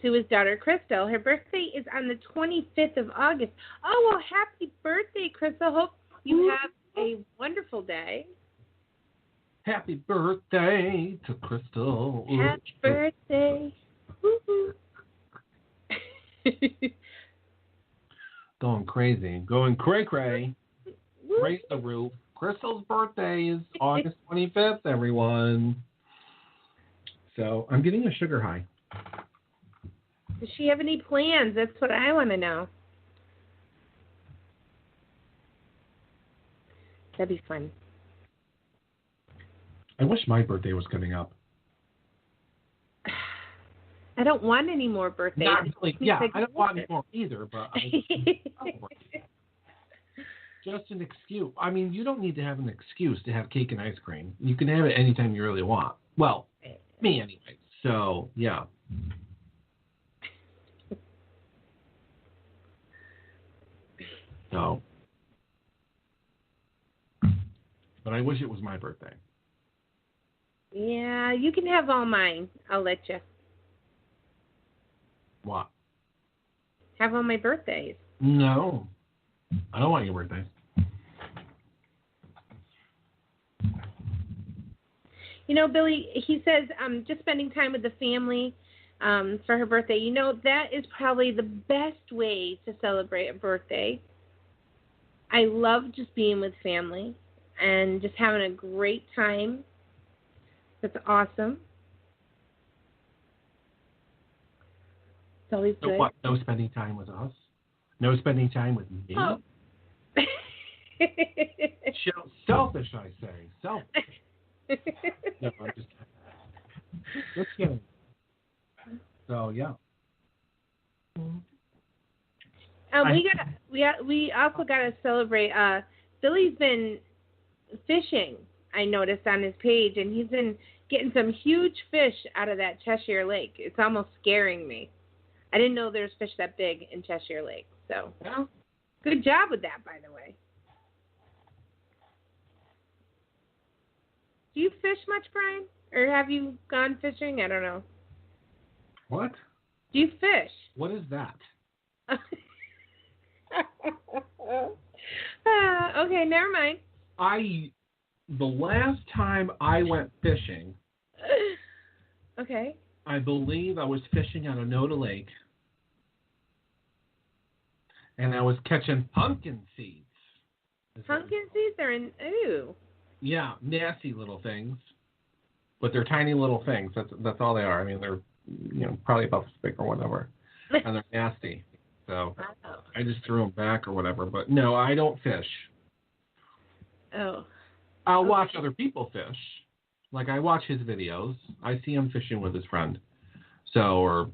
to his daughter Crystal. Her birthday is on the 25th of August. Oh, well, happy birthday, Crystal. Hope you have a wonderful day. Happy birthday to Crystal. Happy birthday. Going crazy. Going cray-cray. Raise the roof. Crystal's birthday is August 25th, everyone. So I'm getting a sugar high. Does she have any plans? That's what I want to know. That'd be fun. I wish my birthday was coming up. I don't want any more birthdays. Not really. Yeah, I don't want any more either, but just an excuse. I mean, you don't need to have an excuse to have cake and ice cream. You can have it anytime you really want. Well, me anyway. So, yeah. So, But I wish it was my birthday. Yeah, you can have all mine. I'll let you. What? Have all my birthdays. No. I don't want your birthday. You know, Billy, he says just spending time with the family for her birthday. You know, that is probably the best way to celebrate a birthday. I love just being with family and just having a great time. That's awesome. It's always So good. what? No spending time with us? No spending time with me? Oh. Selfish, I say. Selfish. No, I'm just kidding. So, yeah. We also got to celebrate. Billy's been fishing, I noticed on his page, and he's been getting some huge fish out of that Cheshire Lake. It's almost scaring me. I didn't know there's fish that big in Cheshire Lake. So, good job with that, by the way. Do you fish much, Brian? Or have you gone fishing? I don't know. What? Do you fish? What is that? Okay, never mind. The last time I went fishing, okay, I believe I was fishing on Onoda Lake, and I was catching pumpkin seeds. Pumpkin seeds are in, ooh. Yeah, nasty little things, but they're tiny little things. That's all they are. I mean, they're probably about this big or whatever, and they're nasty. So I just threw them back or whatever. But no, I don't fish. Oh. I'll watch other people fish. Like I watch his videos. I see him fishing with his friend. So,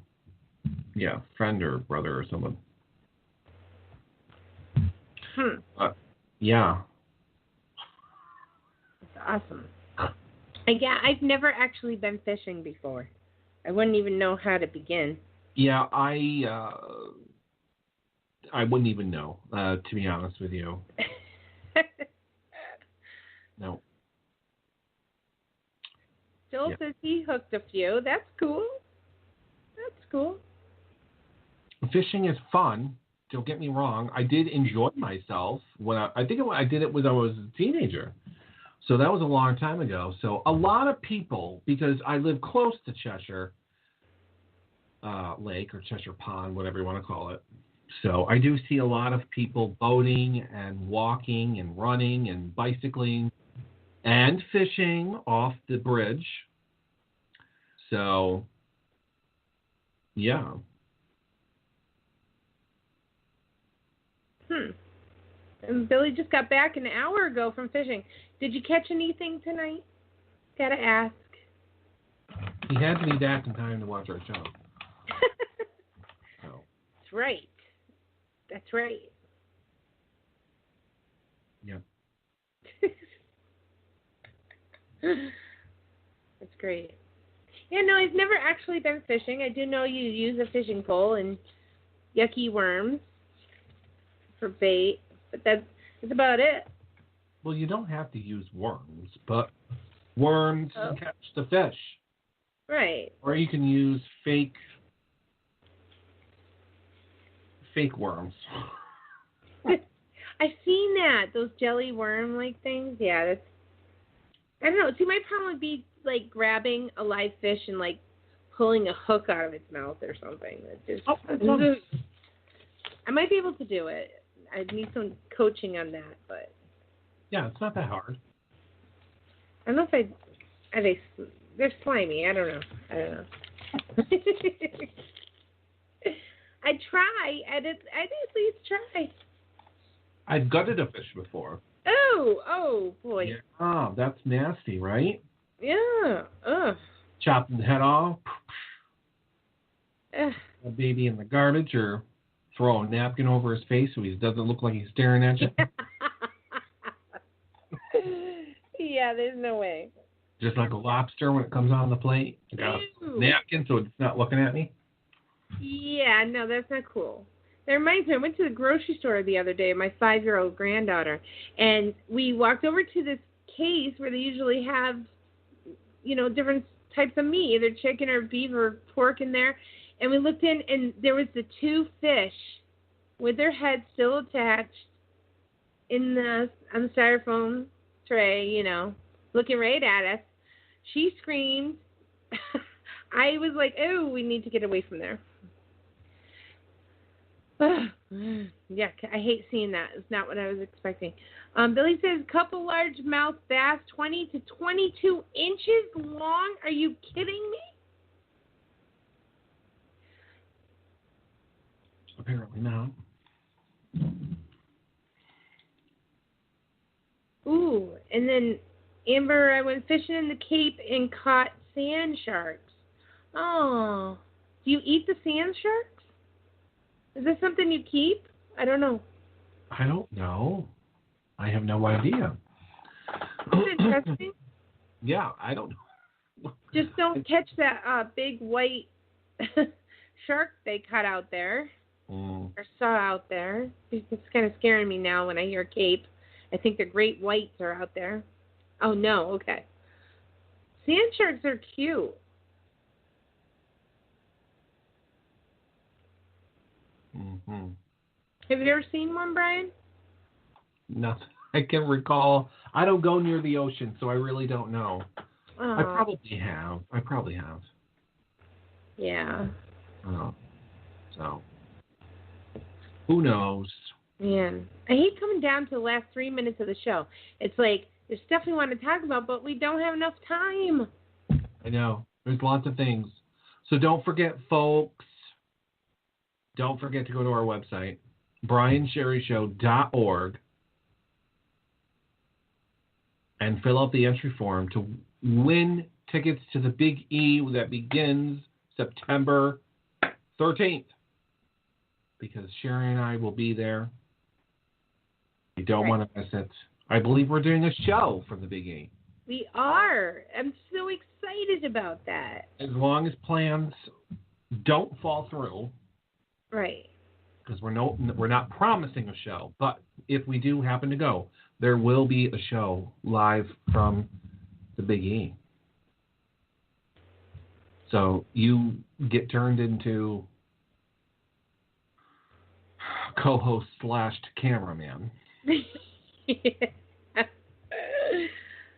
friend or brother or someone. Yeah. That's awesome. Yeah, I've never actually been fishing before. I wouldn't even know how to begin. Yeah, I wouldn't even know, to be honest with you. No. Joel says he hooked a few. That's cool. That's cool. Fishing is fun. Don't get me wrong. I did enjoy myself when I did it when I was a teenager. So that was a long time ago. So a lot of people, because I live close to Cheshire Lake or Cheshire Pond, whatever you want to call it. So I do see a lot of people boating and walking and running and bicycling and fishing off the bridge. So, yeah. And Billy just got back an hour ago from fishing. Did you catch anything tonight? Gotta ask. He had to be back in time to watch our show. So. That's right. That's right. Yeah. That's great. Yeah, no, I've never actually been fishing. I do know you use a fishing pole and yucky worms for bait, but that's about it. Well, you don't have to use worms, but worms catch the fish. Right. Or you can use fake worms. I've seen that, those jelly worm-like things. Yeah, that's... I don't know. See, my problem would be, like, grabbing a live fish and, like, pulling a hook out of its mouth or something. I might be able to do it. I'd need some coaching on that, but... Yeah, it's not that hard. I don't know if they're slimy. I don't know. I'd try. I'd at least try. I've gutted a fish before. Oh, boy. Yeah. Oh, that's nasty, right? Yeah. Ugh. Chop the head off. Ugh. A baby in the garbage, or throw a napkin over his face so he doesn't look like he's staring at you. Yeah, there's no way. Just like a lobster when it comes on the plate. I got a napkin so it's not looking at me. Yeah, no, that's not cool. That reminds me, I went to the grocery store the other day with my 5-year-old granddaughter, and we walked over to this case where they usually have, different types of meat, either chicken or beef or pork in there. And we looked in, and there was the 2 fish with their heads still attached on the styrofoam tray, looking right at us. She screamed. I was like, oh, we need to get away from there. Yeah, I hate seeing that. It's not what I was expecting. Billy says, couple largemouth bass, 20 to 22 inches long. Are you kidding me? Apparently not. Ooh, and then Amber, I went fishing in the Cape and caught sand sharks. Oh, do you eat the sand sharks? Is this something you keep? I don't know. I don't know. I have no idea. Isn't it interesting? Yeah, I don't know. Just don't catch that big white shark they caught out there. Or saw out there. It's kind of scaring me now when I hear Cape. I think the great whites are out there. Oh, no. Okay. Sand sharks are cute. Mm-hmm. Have you ever seen one, Brian? Nothing I can recall. I don't go near the ocean, so I really don't know. Oh. I probably have. Yeah. Oh. So. Who knows? Man, I hate coming down to the last 3 minutes of the show. It's like, there's stuff we want to talk about, but we don't have enough time. I know. There's lots of things. So don't forget, folks, don't forget to go to our website, briansherryshow.org, and fill out the entry form to win tickets to the Big E that begins September 13th. Because Sherry and I will be there. You don't want to miss it. I believe we're doing a show from the Big E. We are. I'm so excited about that. As long as plans don't fall through. Right. Because we're not promising a show. But if we do happen to go, there will be a show live from the Big E. So you get turned into co-host / cameraman.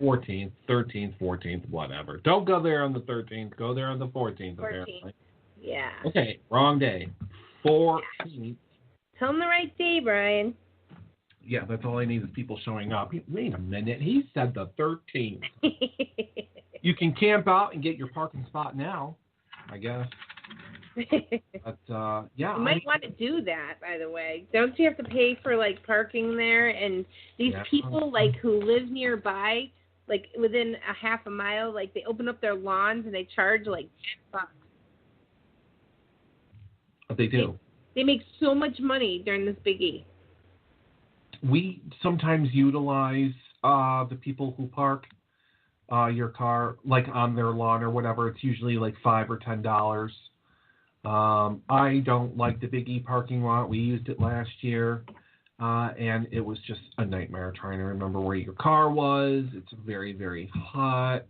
14th, 13th, 14th, whatever. Don't go there on the 13th. Go there on the 14th, apparently. Yeah. Okay, wrong day. 14th. Tell them the right day, Brian. Yeah, that's all I need is people showing up. Wait a minute. He said the 13th. You can camp out and get your parking spot now, I guess. But, yeah. You might want to do that, by the way. Don't you have to pay for, parking there? And these people, who live nearby, within a half a mile, they open up their lawns and they charge, $10. But they do. They make so much money during this Big E. We sometimes utilize the people who park your car, on their lawn or whatever. It's usually $5 or $10. I don't like the Big E parking lot. We used it last year, and it was just a nightmare trying to remember where your car was. It's very, very hot.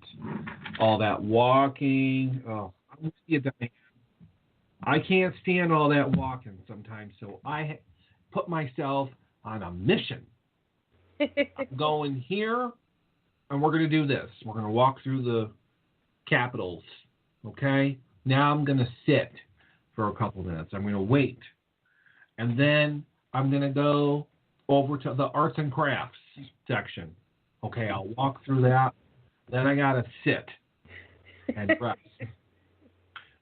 All that walking. Oh, I can't stand all that walking sometimes, so I put myself on a mission. I'm going here, and we're going to do this. We're going to walk through the capitals, okay? Now I'm going to sit for a couple minutes. I'm going to wait. And then I'm going to go over to the arts and crafts section. Okay, I'll walk through that. Then I got to sit and rest.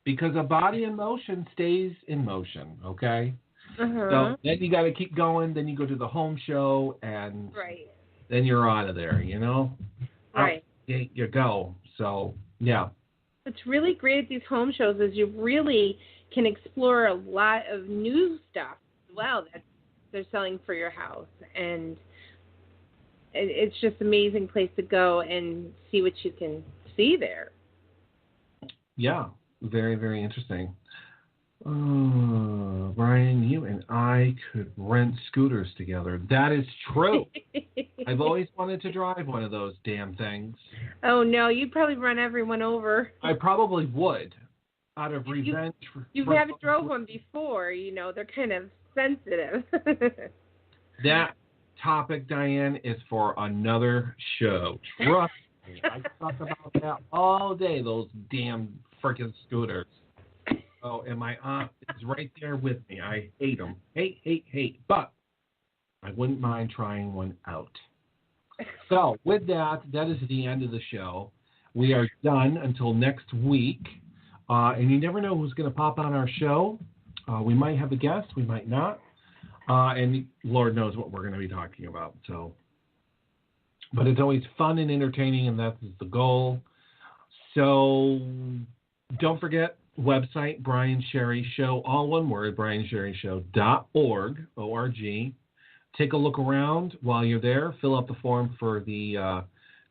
Because a body in motion stays in motion, okay? Uh-huh. So then you got to keep going. Then you go to the home show, and then you're out of there, Right. You go. So, yeah. What's really great at these home shows is you really can explore a lot of new stuff as well that they're selling for your house. And it's just an amazing place to go and see what you can see there. Yeah, very, very interesting. Brian, you and I could rent scooters together. That is true. I've always wanted to drive one of those damn things. Oh, no, you'd probably run everyone over. I probably would, out of revenge. You haven't drove one before, they're kind of sensitive. That topic, Diane, is for another show. Trust me. I talk about that all day, those damn freaking scooters. Oh, and my aunt is right there with me. I hate them. Hate. But I wouldn't mind trying one out. So, with that is the end of the show. We are done until next week. And you never know who's going to pop on our show. We might have a guest. We might not. And Lord knows what we're going to be talking about. So, but it's always fun and entertaining, and that's the goal. So, don't forget, website, Brian Sherry Show, all one word, briansherryshow.org, O-R-G. Take a look around while you're there. Fill out the form for the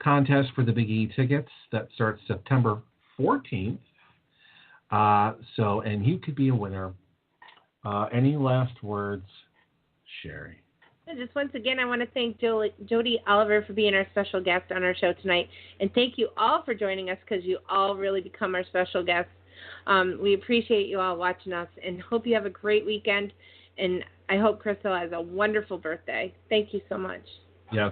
contest for the Big E tickets. That starts September 14th. And you could be a winner. Any last words, Sherry? Just once again, I want to thank Jody Oliver for being our special guest on our show tonight. And thank you all for joining us, because you all really become our special guests. We appreciate you all watching us and hope you have a great weekend. And I hope Crystal has a wonderful birthday. Thank you so much. Yes.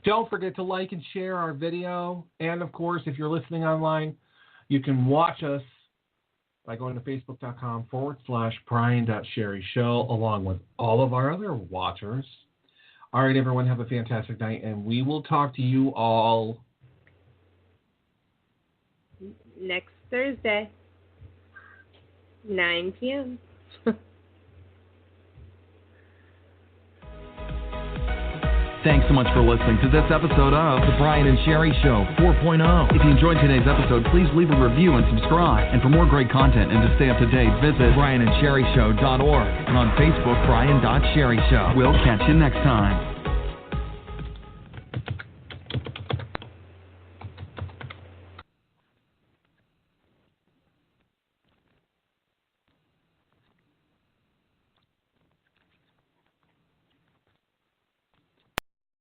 Don't forget to like and share our video. And, of course, if you're listening online, you can watch us by going to facebook.com/Brian.SherryShow, along with all of our other watchers. All right, everyone, have a fantastic night, and we will talk to you all next Thursday, 9 p.m. Thanks so much for listening to this episode of The Brian and Sherry Show 4.0. If you enjoyed today's episode, please leave a review and subscribe. And for more great content and to stay up to date, visit briansherryshow.org and on Facebook, Brian.SherryShow. We'll catch you next time.